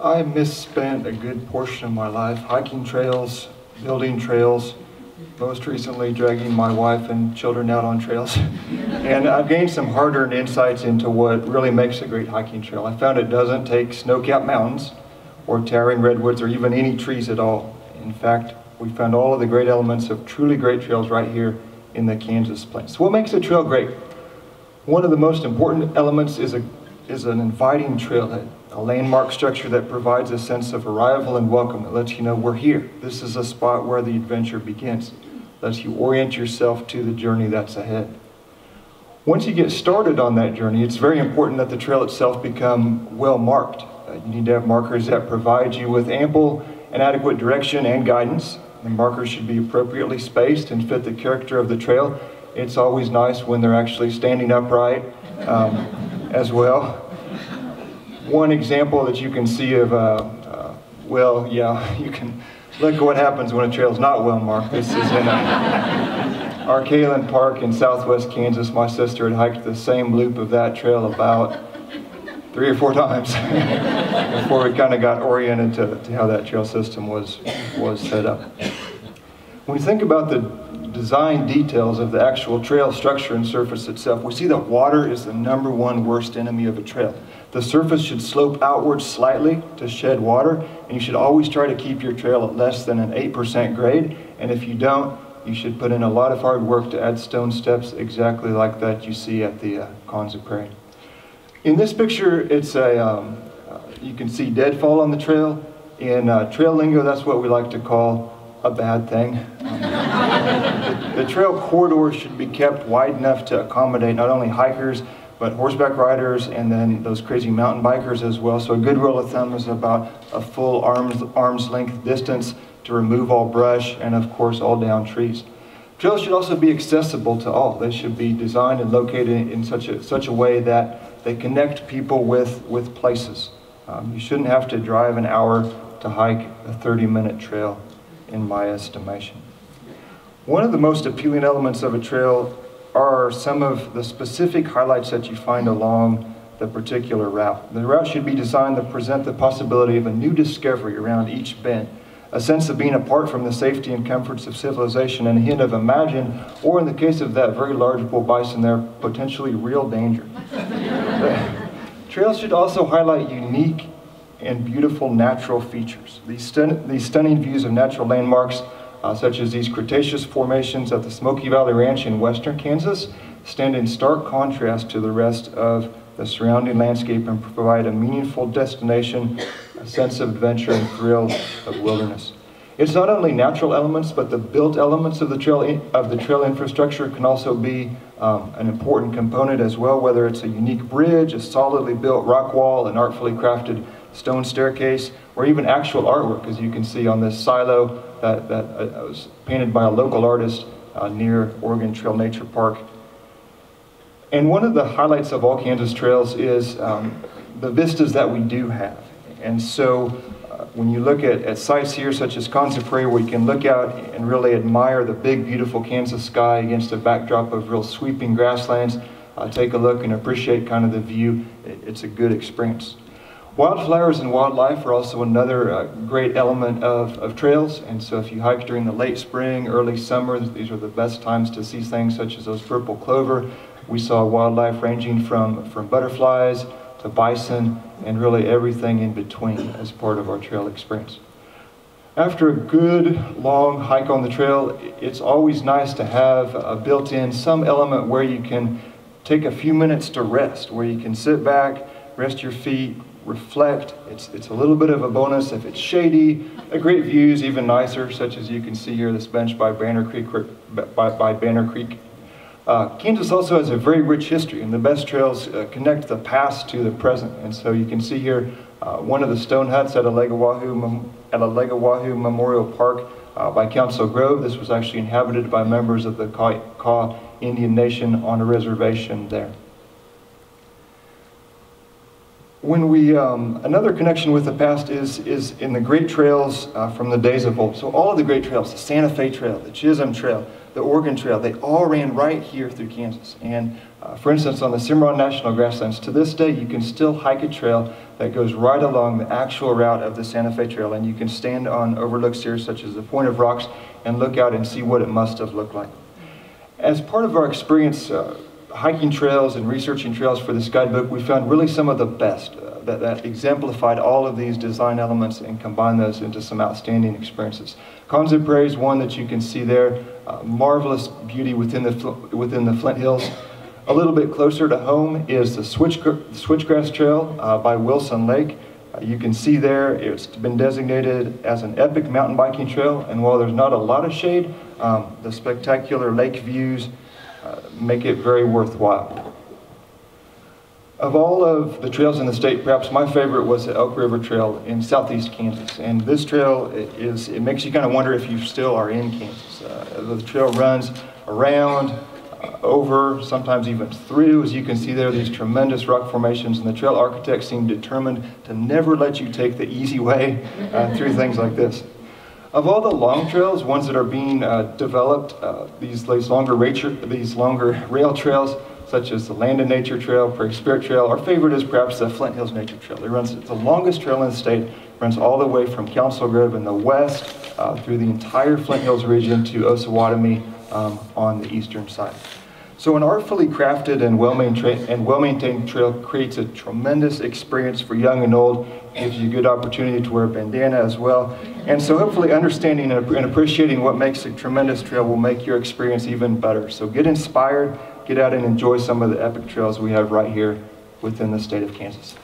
I misspent a good portion of my life hiking trails, building trails, most recently dragging my wife and children out on trails. And I've gained some hard-earned insights into what really makes a great hiking trail. I found it doesn't take snow-capped mountains or towering redwoods or even any trees at all. In fact, we found all of the great elements of truly great trails right here in the Kansas Plains. So what makes a trail great? One of the most important elements is an inviting trailhead, a landmark structure that provides a sense of arrival and welcome. That lets you know we're here. This is a spot where the adventure begins. Lets you orient yourself to the journey that's ahead. Once you get started on that journey, it's very important that the trail itself become well marked. You need to have markers that provide you with ample and adequate direction and guidance. The markers should be appropriately spaced and fit the character of the trail. It's always nice when they're actually standing upright as well. One example that you can see of, well, yeah, you can look at what happens when a trail's not well marked. This is in Arkalan Park in southwest Kansas. My sister had hiked the same loop of that trail about 3 or 4 times before we kind of got oriented to how that trail system was set up. When we think about the design details of the actual trail structure and surface itself, we see that water is the #1 worst enemy of a trail. The surface should slope outwards slightly to shed water, and you should always try to keep your trail at less than an 8% grade, and if you don't, you should put in a lot of hard work to add stone steps exactly like that you see at the Cons of Prairie. In this picture, it's you can see deadfall on the trail. In trail lingo, that's what we like to call a bad thing. The trail corridor should be kept wide enough to accommodate not only hikers, but horseback riders and then those crazy mountain bikers as well. So a good rule of thumb is about a full arm's length distance to remove all brush and of course all down trees. Trails should also be accessible to all. They should be designed and located in such a way that they connect people with places. You shouldn't have to drive an hour to hike a 30-minute trail, in my estimation. One of the most appealing elements of a trail are some of the specific highlights that you find along the particular route. The route should be designed to present the possibility of a new discovery around each bend, a sense of being apart from the safety and comforts of civilization, and a hint of imagine, or in the case of that very large bull bison there, potentially real danger. Trails should also highlight unique and beautiful natural features. These stunning views of natural landmarks, such as these Cretaceous formations at the Smoky Valley Ranch in western Kansas, stand in stark contrast to the rest of the surrounding landscape and provide a meaningful destination, a sense of adventure and thrill of wilderness. It's not only natural elements, but the built elements of the trail infrastructure can also be an important component as well, whether it's a unique bridge, a solidly built rock wall, an artfully crafted stone staircase, or even actual artwork, as you can see on this silo that was painted by a local artist near Oregon Trail Nature Park. And one of the highlights of all Kansas trails is the vistas that we do have. And so when you look at sites here such as Cons of Prairie, where you can look out and really admire the big, beautiful Kansas sky against a backdrop of real sweeping grasslands, take a look and appreciate kind of the view. It's a good experience. Wildflowers and wildlife are also another great element of trails, and so if you hike during the late spring, early summer, these are the best times to see things such as those purple clover. We saw wildlife ranging from butterflies to bison and really everything in between as part of our trail experience. After a good long hike on the trail, it's always nice to have built in some element where you can take a few minutes to rest, where you can sit back, rest your feet, reflect. It's a little bit of a bonus if it's shady. A great view is even nicer, such as you can see here, this bench by Banner Creek. Kansas also has a very rich history, and the best trails connect the past to the present. And so you can see here one of the stone huts at Alleghawahoo Memorial Park by Council Grove. This was actually inhabited by members of the Kaw Indian Nation on a reservation there. When we, another connection with the past is in the great trails from the days of old. So all of the great trails, the Santa Fe Trail, the Chisholm Trail, the Oregon Trail, they all ran right here through Kansas. And for instance, on the Cimarron National Grasslands, to this day, you can still hike a trail that goes right along the actual route of the Santa Fe Trail, and you can stand on overlooks here, such as the Point of Rocks, and look out and see what it must have looked like. As part of our experience hiking trails and researching trails for this guidebook, we found really some of the best that exemplified all of these design elements and combined those into some outstanding experiences. Conza Prairie is one that you can see there, marvelous beauty within the Flint Hills. A little bit closer to home is the Switchgrass Trail by Wilson Lake. You can see there it's been designated as an epic mountain biking trail, and while there's not a lot of shade, the spectacular lake views make it very worthwhile. Of all of the trails in the state, perhaps my favorite was the Elk River Trail in southeast Kansas. And this trail it makes you kind of wonder if you still are in Kansas. The trail runs around, over, sometimes even through. As you can see there, these tremendous rock formations, and the trail architects seem determined to never let you take the easy way through things like this. Of all the long trails, ones that are being developed, these longer rail trails, such as the Land and Nature Trail, Prairie Spirit Trail, our favorite is perhaps the Flint Hills Nature Trail. It's the longest trail in the state, runs all the way from Council Grove in the west through the entire Flint Hills region to Osawatomie on the eastern side. So an artfully crafted and well-maintained trail creates a tremendous experience for young and old, gives you a good opportunity to wear a bandana as well. And so hopefully understanding and appreciating what makes a tremendous trail will make your experience even better. So get inspired, get out and enjoy some of the epic trails we have right here within the state of Kansas.